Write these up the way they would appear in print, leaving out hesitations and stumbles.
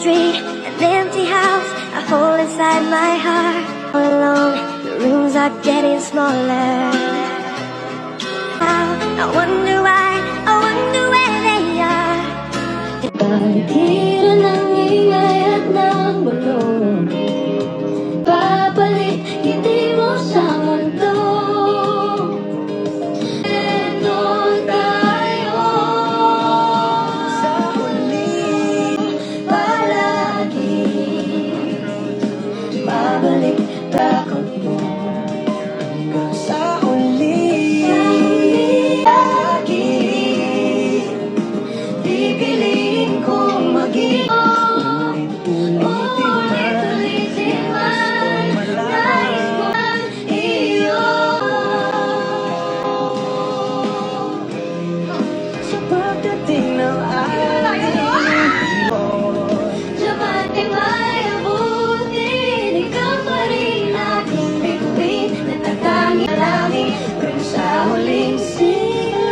street, an empty house I hold inside my heart. All alone, the rooms are getting smaller. I wonder why, I wonder where they are. Pagkira ng ingay at ng bulong, papalit hindi mo sa mundo. Ito tayo sa huli, palagi babalik takot mo sa huli, lagi pipiliin kong maging ulit-ulitin man, nais ko ang iyo. Sa pagdating ng ating Japan ay may abutin, ikaw pa rin aking bituin, natatangi langit kung sa huling sigaw.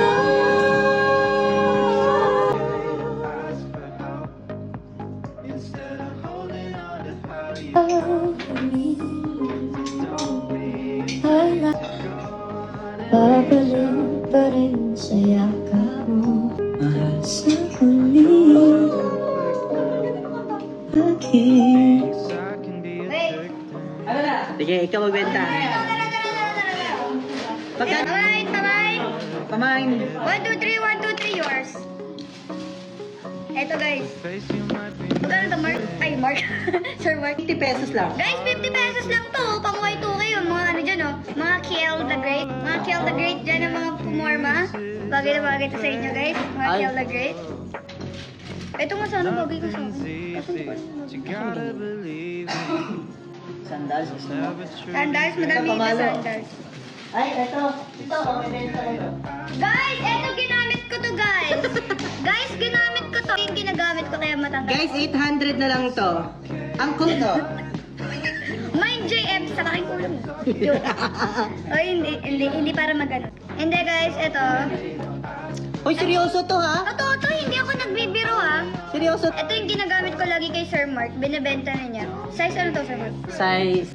Babalik pa rin sa yakap mo, mahal sa huli. Bakit? Sige, ikaw magbenta. Pagkat... Pamain, pamain. Pamain. 1, 2, 3, 1, 2, 3, yours. Eto guys. Magkano to, Mark? Ay, Mark. Sir Mark. 50 pesos lang. Guys, 50 pesos lang to. Pang Y2K yun. Mga ano dyan, oh. Mga Kiel the Great. Mga Kiel the Great dyan ang mga pumorma. Bagay na bagay to sa inyo, guys. Mga Ay. Kiel the Great. Ito nga sana bagay ko sa akin. Sandals. Gusto mo? Sandals, madami Ito, ito pamalo. sandals. Ay, ito. Ito, mabibenta ko ito. Guys, eto ginamit ko to, guys. Guys, ginamit ko to. Yung ginagamit ko kaya matanggal. Guys, 800 na lang to. Ang cool to. Mind JM sa aking kulong. O hindi para magano. Hindi guys, eto. Uy, seryoso to ha? Totoo to, hindi ako nagbibiro ha. Seryoso. Ito yung ginagamit ko lagi kay Sir Mark. Binibenta na niya. Size ano to, Sir Mark? Size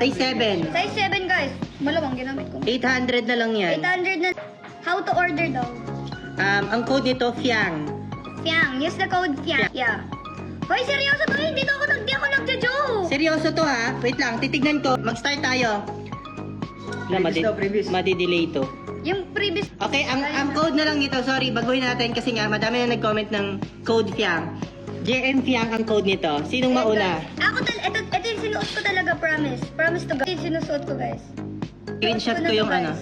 7. Size 7 guys. Malamang ginamit ko. 800 na lang yan. 800 na. How to order daw? Ang code nito, FIANG. Fiang. Use the code Fiang. Yeah. Hoy, seryoso to. Hindi ako nagjo-joke. Seryoso to ha? Wait lang, titignan ko. Mag-start tayo. Madi-delay to. Yung previous. Okay, ang code na lang nito, sorry, baguhin natin kasi nga madami na nag-comment ng code FIANG. JM FIANG ang code nito. Sinong mauna? Ako ito yung sinuot ko talaga, promise. Promise to guys. Ito yung sinusuot ko guys. Screenshot ko yung ano.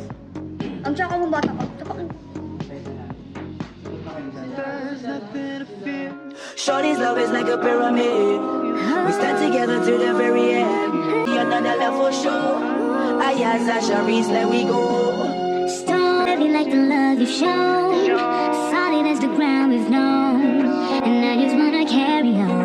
Ang tsaka mong bata ko. Shorty's love is like a pyramid. We stand together to the very end. Another level show. Ayaz and Sharice, let we go. Stone heavy like the love you've shown, solid as the ground we've known, and I just wanna carry on.